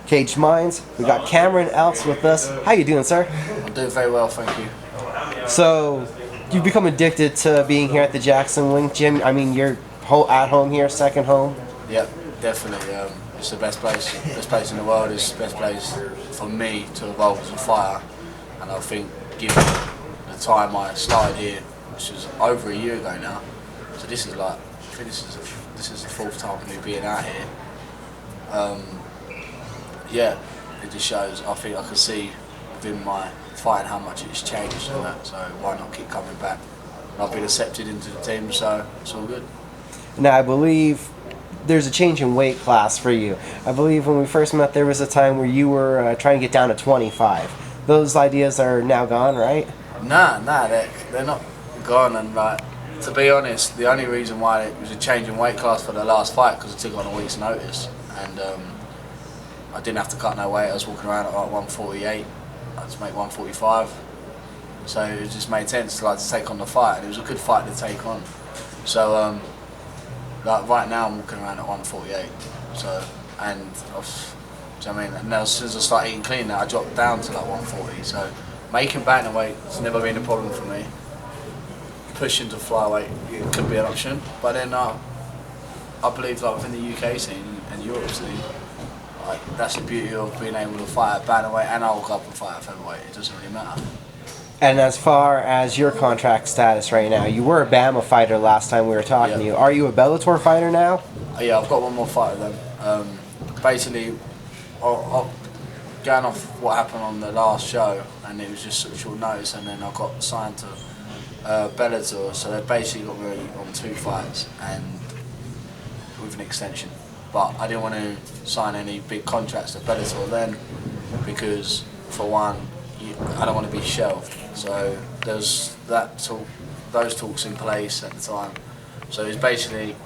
Caged Minds. We got Cameron Elks with us. How you doing, sir? I'm doing very well, thank you. So, you've become addicted to being here at the Jackson Wing Gym. I mean, you're at home here, second home. Yep, definitely. It's the best place in the world. It's the best place for me to evolve as a fighter. And I think, given the time I started here, which was over a year ago now, so this is like, I think this is the fourth time of me being out here. Yeah, it just shows. I think I can see within my fighting how much it's changed and that. So why not keep coming back? And I've been accepted into the team, so it's all good. Now, I believe there's a change in weight class for you. I believe when we first met, there was a time where you were trying to get down to 25. Those ideas are now gone, right? Nah, they're not gone. And like, to be honest, the only reason why it was a change in weight class for the last fight because I took on a week's notice, and I didn't have to cut no weight. I was walking around at like 148. I had to make 145. So it just made sense to take on the fight, and it was a good fight to take on. So like right now I'm walking around at 148. So and do you know what I mean? And as soon as I started eating clean, I dropped down to like 140. So making bantam weight has never been a problem for me. Pushing to flyweight, it could be an option, but then I believe like within the UK scene and Europe scene, like, that's the beauty of being able to fight at bantamweight, and I'll go up and fight at featherweight. It doesn't really matter. And as far as your contract status right now, you were a BAMA fighter last time we were talking to you. Are you a Bellator fighter now? Yeah, I've got one more fight with them. Basically, I'll going off what happened on the last show, and it was just such short notice, and then I got signed to Bellator, so they basically got me on 2 fights and with an extension. But I didn't want to sign any big contracts to Bellator then, because for one, I don't want to be shelved. So there's those talks in place at the time. So it's basically,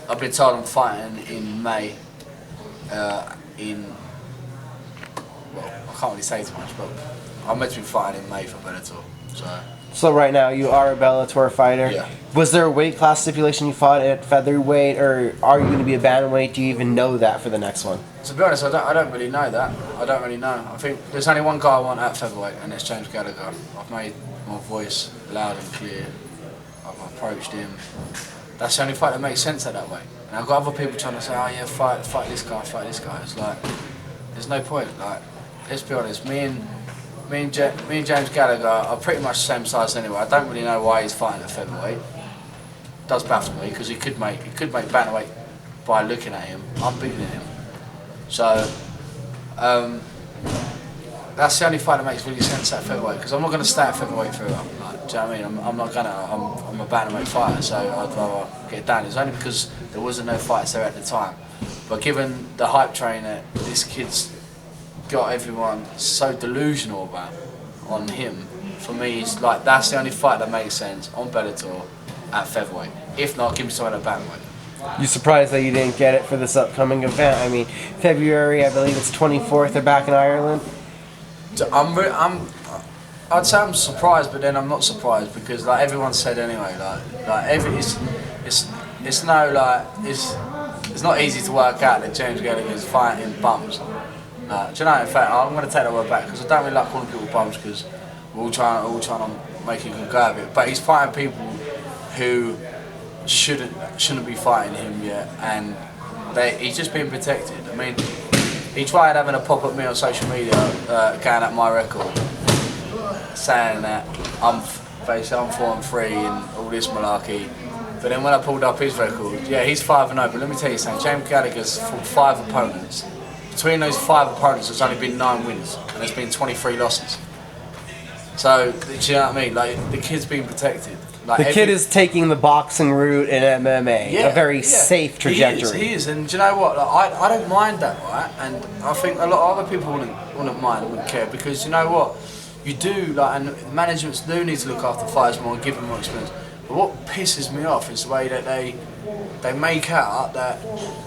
I've been told I'm fighting in May. Well, I can't really say too much, but I'm meant to be fighting in May for Bellator. So right now you are a Bellator fighter. Yeah. Was there a weight class stipulation you fought at featherweight, or are you going to be a bantamweight? Do you even know that for the next one? To be honest, I don't really know that. I don't really know. I think there's only one guy I want at featherweight, and it's James Gallagher. I've made my voice loud and clear. I've approached him. That's the only fight that makes sense at that weight. And I've got other people trying to say, oh yeah, fight this guy, fight this guy. It's like, there's no point. Like, let's be honest, me and James Gallagher are pretty much the same size anyway. I don't really know why he's fighting at featherweight. It does baffle me, because he could make bantamweight by looking at him. I'm bigger than him. So that's the only fight that makes really sense at featherweight, because I'm not going to stay at featherweight forever. Like, do you know what I mean? I'm not gonna. I'm a bantamweight fighter, so I'd rather get it down. It's only because there wasn't no fights there at the time. But given the hype train that this kid's got everyone so delusional about on him, for me it's like that's the only fight that makes sense on Bellator at featherweight. If not, give me someone at bantamweight. You surprised that you didn't get it for this upcoming event? I mean, February, I believe it's 24th. They're back in Ireland. I'd say I'm surprised, but then I'm not surprised, because like everyone said anyway, it's not easy to work out that James Gallagher is fighting bums. Do you know? In fact, I'm going to take that word back, because I don't really like calling people bums, because we're all trying to make a good go of it. But he's fighting people who shouldn't be fighting him yet, and he's just being protected. I mean, he tried having a pop at me on social media, going at my record, saying that I'm 4-3 and all this malarkey. But then when I pulled up his record, yeah, he's 5-0. But let me tell you something, James Gallagher's fought 5 opponents. Between those 5 opponents, there's only been 9 wins, and there's been 23 losses. So, do you know what I mean? Like, the kid's being protected. Like, the kid is taking the boxing route in MMA, a very safe trajectory. He is, and do you know what? Like, I don't mind that, right? And I think a lot of other people wouldn't mind, wouldn't care, because you know what? You do, like, and managements do need to look after fighters more and give them more experience. But what pisses me off is the way that they make out that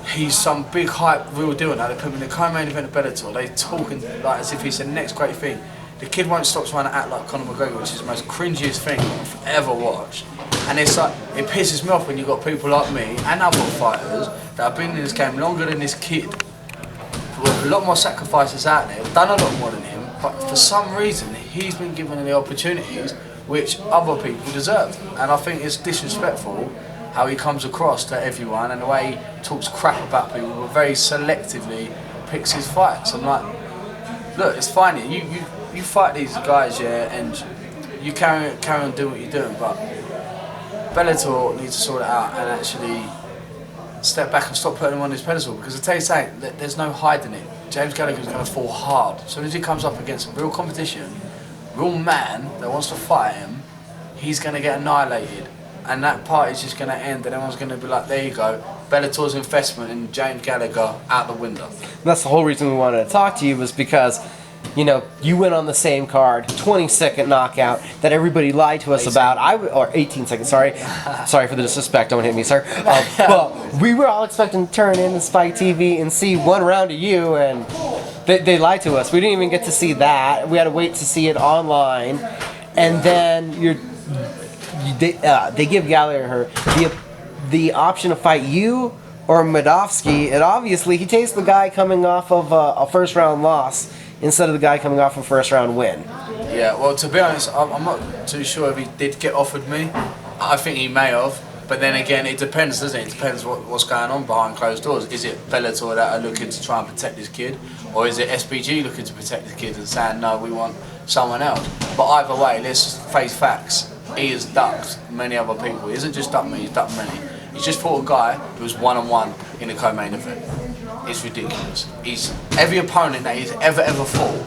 he's some big hype real deal now. They put him in the co-main event of Bellator. They talking like as if he's the next great thing. The kid won't stop trying to act like Conor McGregor, which is the most cringiest thing I've ever watched. And it's like, it pisses me off when you've got people like me and other fighters that have been in this game longer than this kid, who have a lot more sacrifices out there, done a lot more than him, but for some reason he's been given the opportunities which other people deserve. And I think it's disrespectful how he comes across to everyone and the way he talks crap about people, but very selectively picks his fights. I'm like, look, it's fine. You fight these guys, yeah, and you carry on doing what you're doing, but Bellator needs to sort it out and actually step back and stop putting him on his pedestal, because I tell you something, there's no hiding it. James Gallagher's going to fall hard. As soon as he comes up against a real competition, real man that wants to fight him, he's going to get annihilated. And that party's just going to end and everyone's going to be like, there you go, Bellator's investment in James Gallagher out the window. And that's the whole reason we wanted to talk to you, was because, you know, you went on the same card, 20-second knockout that everybody lied to us about. Or 18 seconds, sorry. Sorry for the disrespect, don't hit me, sir. But we were all expecting to turn in the Spike TV and see one round of you, and they lied to us. We didn't even get to see that. We had to wait to see it online. And then they give Gallagher the option to fight you or Madovsky, and obviously he takes the guy coming off of a first round loss instead of the guy coming off a first round win. Yeah, well, to be honest, I'm not too sure if he did get offered me. I think he may have, but then again, it depends, doesn't it? It depends what's going on behind closed doors. Is it Bellator that are looking to try and protect this kid, or is it SBG looking to protect this kid and saying, no, we want someone else? But either way, let's face facts. He has ducked many other people. He hasn't just ducked me, he's ducked many. He's just fought a guy who was one-on-one in a co-main event. It's ridiculous. Every opponent that he's ever fought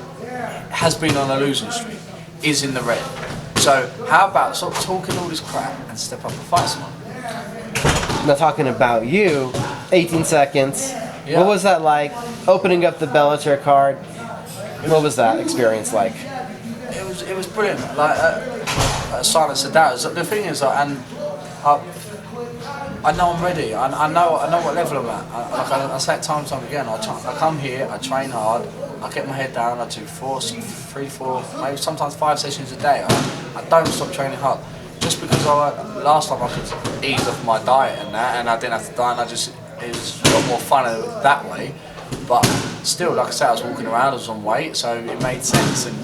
has been on a losing streak, is in the red. So how about stop talking all this crap and step up and fight someone? Now talking about you, 18 seconds. Yeah. What was that like, opening up the Bellator card? What was that experience like? It was brilliant. Silence the doubters. The thing is, I know I'm ready. I know what level I'm at. I say it time and time again. I come here, I train hard, I get my head down, I do 3, 4, maybe sometimes 5 sessions a day. I don't stop training hard. Just because last time I could ease off my diet and that, and I didn't have to diet, and it was a lot more fun that way. But still, like I said, I was walking around, I was on weight, so it made sense. And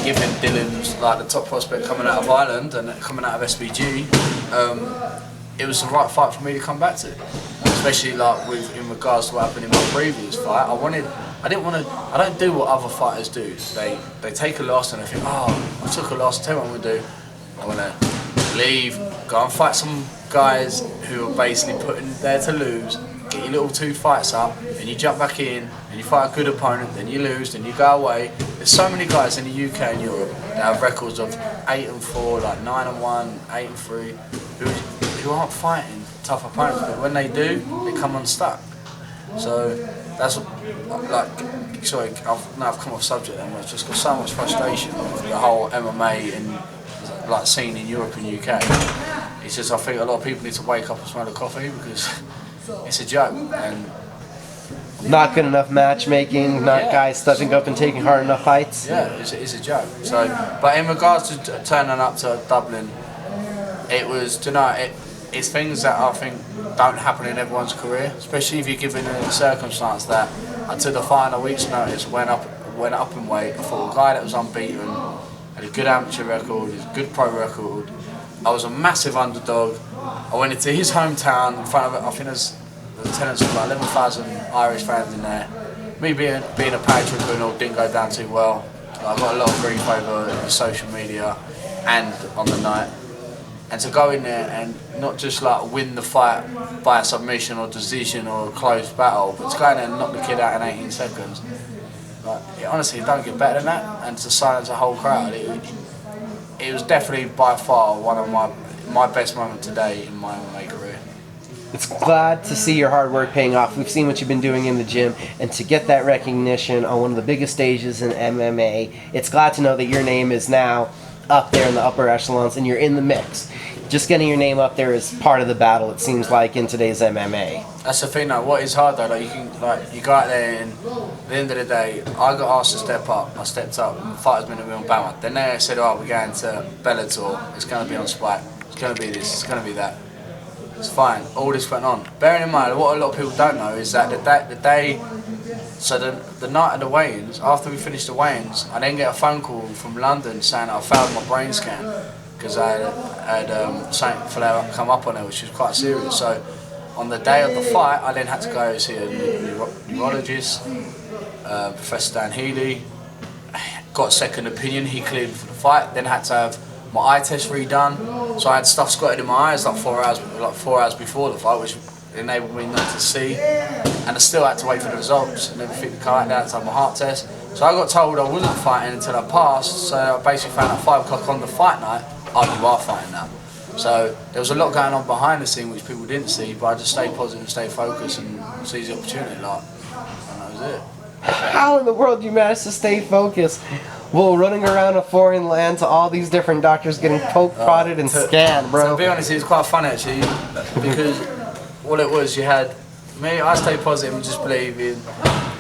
given Dylan's like the top prospect coming out of Ireland and coming out of SBG, it was the right fight for me to come back to. Especially like in regards to what happened in my previous fight. I don't do what other fighters do. They take a loss and they think, oh, I took a loss, tell me what I'm gonna do. I wanna leave, go and fight some guys who are basically put in there to lose. Get your little 2 fights up, and you jump back in, and you fight a good opponent, then you lose, then you go away. There's so many guys in the UK and Europe that have records of 8-4, like 9-1, 8-3, who aren't fighting tough opponents, but when they do, they come unstuck. So that's what, sorry, I've come off subject then, I've just got so much frustration with the whole MMA and like scene in Europe and UK. It's just, I think a lot of people need to wake up and smell the coffee, because it's a joke. And not good enough matchmaking, guys stepping up and taking hard enough fights. Yeah, it's a joke. So, but in regards to turning up to Dublin, it was, it's things that I think don't happen in everyone's career, especially if you're given the circumstance that I took the fight on a week's notice, went up in weight. I fought a guy that was unbeaten, had a good amateur record, a good pro record. I was a massive underdog. I went into his hometown in front of, I think there's attendance of like 11,000 Irish fans in there. Me being a paratrooper and all didn't go down too well. I got a lot of grief over social media and on the night. And to go in there and not just like win the fight by a submission or decision or a close battle, but to go in there and knock the kid out in 18 seconds, honestly, it don't get better than that. And to silence a whole crowd, it was definitely by far one of my best moments today in my MMA career. It's glad to see your hard work paying off. We've seen what you've been doing in the gym, and to get that recognition on one of the biggest stages in MMA, it's glad to know that your name is now up there in the upper echelons and you're in the mix. Just getting your name up there is part of the battle, it seems like, in today's MMA. That's the thing though, what is hard though, you go out there and at the end of the day, I got asked to step up, I stepped up, and the fight was meant to be on Bama. Then they said, oh, we're going to Bellator, it's going to be on Spike, it's going to be this, it's going to be that. It's fine, all this went on. Bearing in mind, what a lot of people don't know is that the day So the night of the weigh-ins, after we finished the weigh-ins, I then get a phone call from London saying I failed my brain scan because I had something flare up come up on it, which was quite serious. So on the day of the fight, I then had to go see a neurologist, Professor Dan Healy. Got a second opinion. He cleared me for the fight. Then had to have my eye test redone. So I had stuff squirted in my eyes like 4 hours before the fight, which enabled me not to see. And I still had to wait for the results and everything to come out. I had to have my heart test. So I got told I wasn't fighting until I passed. So I basically found out at 5 o'clock on the fight night, oh, you are fighting now. So there was a lot going on behind the scene which people didn't see, but I just stayed positive, stayed focused, and seized the opportunity. And that was it. How in the world do you manage to stay focused while running around a foreign land to all these different doctors getting poked, prodded, and scanned, bro? To be honest, it was quite fun actually, because what it was, you had me, I stay positive and just believe in,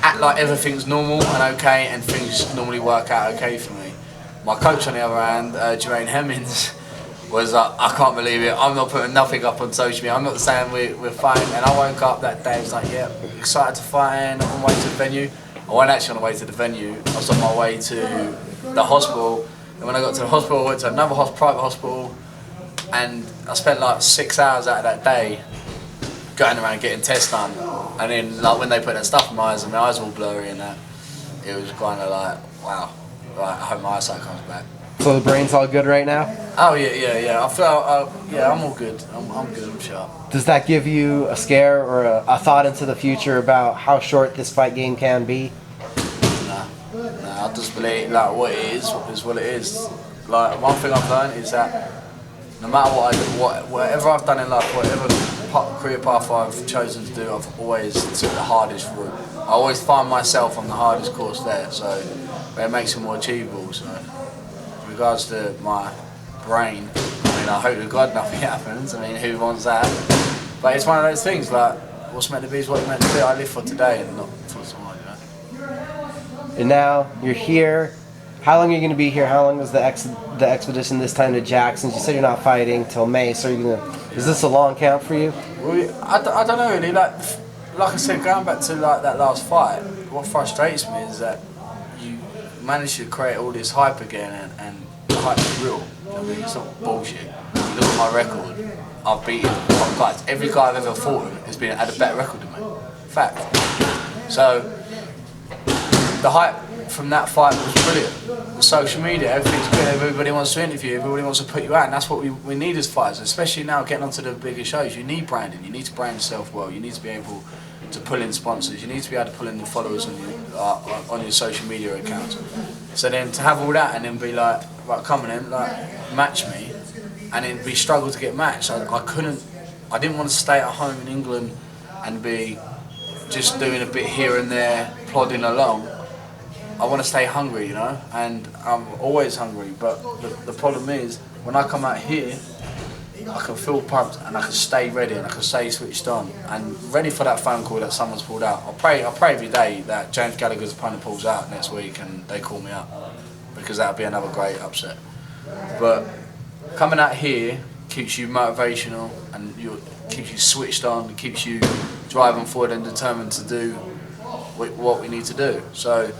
act like everything's normal and okay, and things normally work out okay for me. My coach on the other hand, Jermaine Hemmings, was like, I can't believe it, I'm not putting nothing up on social media, I'm not saying we're fighting. And I woke up that day, I was like, yeah, excited to fight, and I'm on my way to the venue. I wasn't actually on the way to the venue, I was on my way to the hospital, and when I got to the hospital, I went to another private hospital, and I spent like 6 hours out of that day going around getting tests done. And then like when they put that stuff in my eyes, and my eyes were all blurry and that, it was kind of like, wow, right, I hope my eyesight comes back. So the brain's all good right now? Oh yeah. I feel, yeah, I'm all good. I'm good. I'm sharp. Does that give you a scare or a thought into the future about how short this fight game can be? Nah. I just believe like what it is what it is. Like one thing I've learned is that no matter what I do, whatever I've done in life, whatever career path I've chosen to do, I've always took the hardest route. I always find myself on the hardest course there, so it makes it more achievable. So. In regards to my brain, I mean, I hope to God nothing happens. I mean, who wants that? But it's one of those things, like, what's meant to be is what's meant to be. I live for today and not for tomorrow, you know? And now you're here. How long are you going to be here? How long is the expedition this time to Jackson? You said you're not fighting till May, so is this a long count for you? Well, I don't know really. Like I said, going back to like that last fight, what frustrates me is that you manage to create all this hype again, and the hype is real. You know what I mean? It's not bullshit. You look at my record, I've beaten top guys. Every guy I've ever fought with had a better record than me. Fact. So the hype from that fight was brilliant. Social media, everything's good. Everybody wants to interview. Everybody wants to put you out, and that's what we need as fighters. Especially now, getting onto the bigger shows, you need branding. You need to brand yourself well. You need to be able to pull in sponsors. You need to be able to pull in the followers on your social media accounts. So then to have all that and then be like, right, come on in, like match me, and then be struggle to get matched. I didn't want to stay at home in England and be just doing a bit here and there, plodding along. I want to stay hungry, you know, and I'm always hungry. But the problem is when I come out here, I can feel pumped and I can stay ready and I can stay switched on and ready for that phone call that someone's pulled out. I pray every day that James Gallagher's opponent pulls out next week and they call me up, because that would be another great upset. But coming out here keeps you motivational and keeps you switched on, keeps you driving forward and determined to do what we need to do. So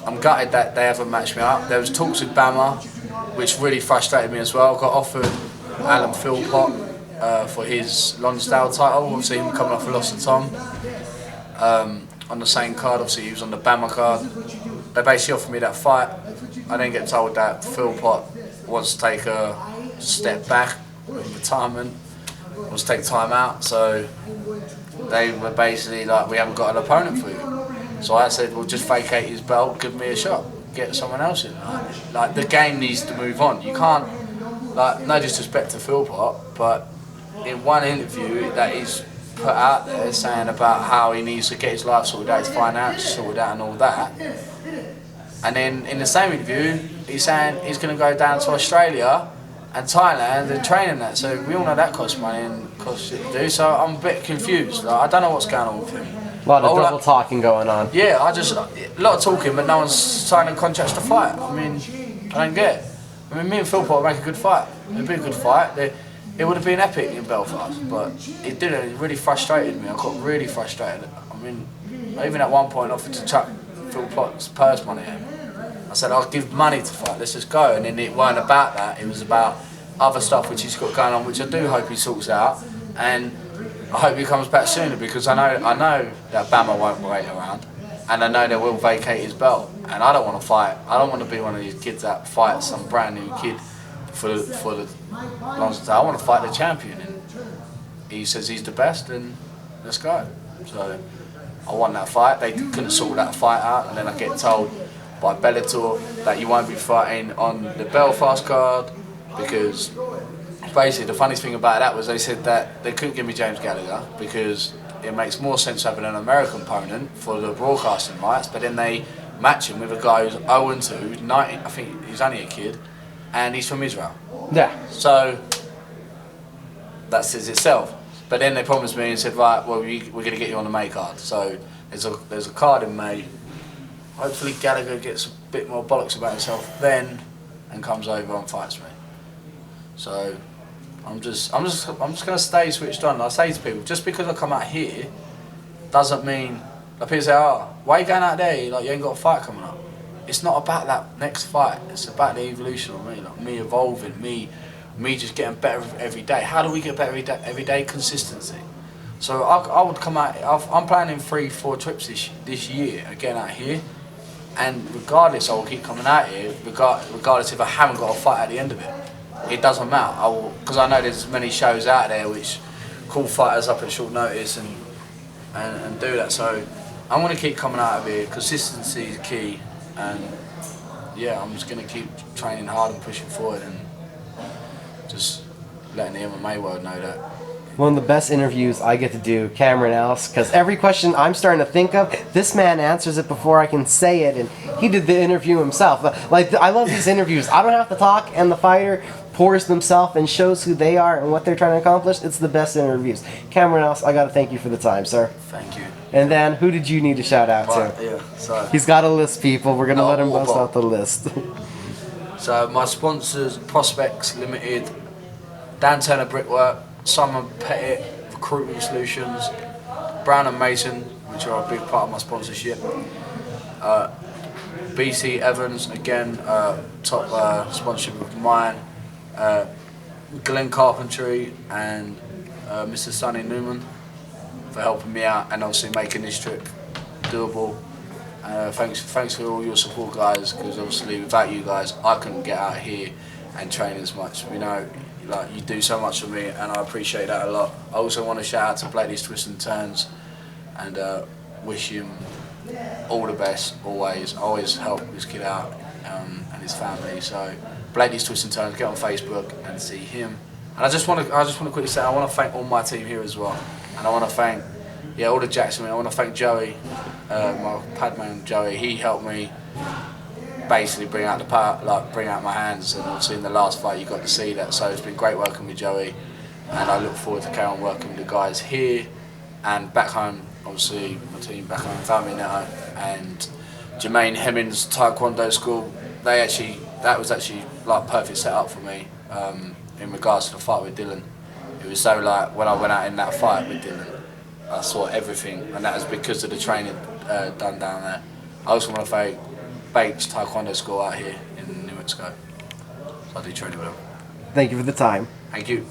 I'm gutted that they haven't matched me up. There was talks with Bama, which really frustrated me as well. I got offered Alan Philpott for his Lonsdale title, obviously him coming off a loss to Tom. On the same card, obviously he was on the Bama card. They basically offered me that fight. I then get told that Philpott wants to take a step back in retirement, wants to take time out, so they were basically like, we haven't got an opponent for you. So I said, well, just vacate his belt, give me a shot, get someone else in. Like the game needs to move on. You can't, like, no disrespect to Philpott, but in one interview that he's put out there saying about how he needs to get his life sorted out, his finances sorted out and all that, and then in the same interview he's saying he's going to go down to Australia and Thailand and train in that. So we all know that costs money and costs shit to do, so I'm a bit confused. Like, I don't know what's going on with him. A lot of double talking going on. Yeah, a lot of talking, but no one's signing contracts to fight. I mean, I don't get it. I mean, me and Philpott would make a good fight. It'd be a good fight. It would have been epic in Belfast, but it didn't. It really frustrated me. I got really frustrated. I mean, I even at one point offered to chuck Phil Potts purse money at him. I said, I'll give money to fight, let's just go. And then it weren't about that, it was about other stuff which he's got going on, which I do hope he sorts out. And I hope he comes back sooner, because I know that Bama won't wait around, and I know they will vacate his belt. And I don't want to fight. I don't want to be one of these kids that fights some brand new kid for the longest time. I want to fight the champion, and he says he's the best, and let's go. So I won that fight. They couldn't sort that fight out, and then I get told by Bellator that you won't be fighting on the Belfast card, because basically the funniest thing about that was they said that they couldn't give me James Gallagher because it makes more sense having an American opponent for the broadcasting rights, but then they match him with a guy who's 0-2, 90, I think he's only a kid, and he's from Israel. Yeah. So that says itself. But then they promised me and said, right, well, we're going to get you on the May card. So there's a card in May. Hopefully Gallagher gets a bit more bollocks about himself then and comes over and fights me. So I'm just going to stay switched on. I say to people, just because I come out here doesn't mean, like people say, oh, why are you going out there? Like, you ain't got a fight coming up. It's not about that next fight. It's about the evolution of me, like me evolving, me just getting better every day. How do we get better every day? Consistency. So I would come out. I'm planning 3-4 trips this year again out here, and regardless, I will keep coming out here. Regardless if I haven't got a fight at the end of it, it doesn't matter. I will, because I know there's many shows out there which call fighters up at short notice and do that. So I'm going to keep coming out of here. Consistency is key, and yeah, I'm just going to keep training hard and pushing forward, and just letting the MMA world know that. One of the best interviews I get to do, Cameron Else, because every question I'm starting to think of, this man answers it before I can say it, and he did the interview himself. Like, I love these interviews. I don't have to talk, and the fighter pours themselves and shows who they are and what they're trying to accomplish. It's the best interviews. Cameron Else, I got to thank you for the time, sir. Thank you. And then, who did you need to shout out to? Yeah, so He's got a list, people. We're going to let him bust out the list. So my sponsors, Prospects Limited, Dan Turner Brickwork, Simon Pettit Recruitment Solutions, Brown and Mason, which are a big part of my sponsorship, BC Evans, again, top sponsorship of mine, Glenn Carpentry and Mr. Sonny Newman for helping me out and obviously making this trip doable. Thanks for all your support, guys, because obviously without you guys I couldn't get out here and train as much. You know, like, you do so much for me, and I appreciate that a lot. I also want to shout out to Blakely's Twists and Turns and wish him all the best always. I always help this kid out and his family. So Blakely's Twists and Turns, get on Facebook and see him. And I just want to quickly say I want to thank all my team here as well, and I want to thank all the Jackson. I want to thank Joey, my padman Joey. He helped me basically bring out the power, like bring out my hands, and obviously in the last fight you got to see that. So it's been great working with Joey, and I look forward to carry on working with the guys here and back home. Obviously my team back home, Family Neto and Jermaine Hemmings Taekwondo School. That was actually like perfect setup for me in regards to the fight with Dylan. It was so like when I went out in that fight with Dylan, I saw everything, and that was because of the training done down there. I also want to thank Bates Taekwondo School out here in New Mexico. So I do training with them. Thank you for the time. Thank you.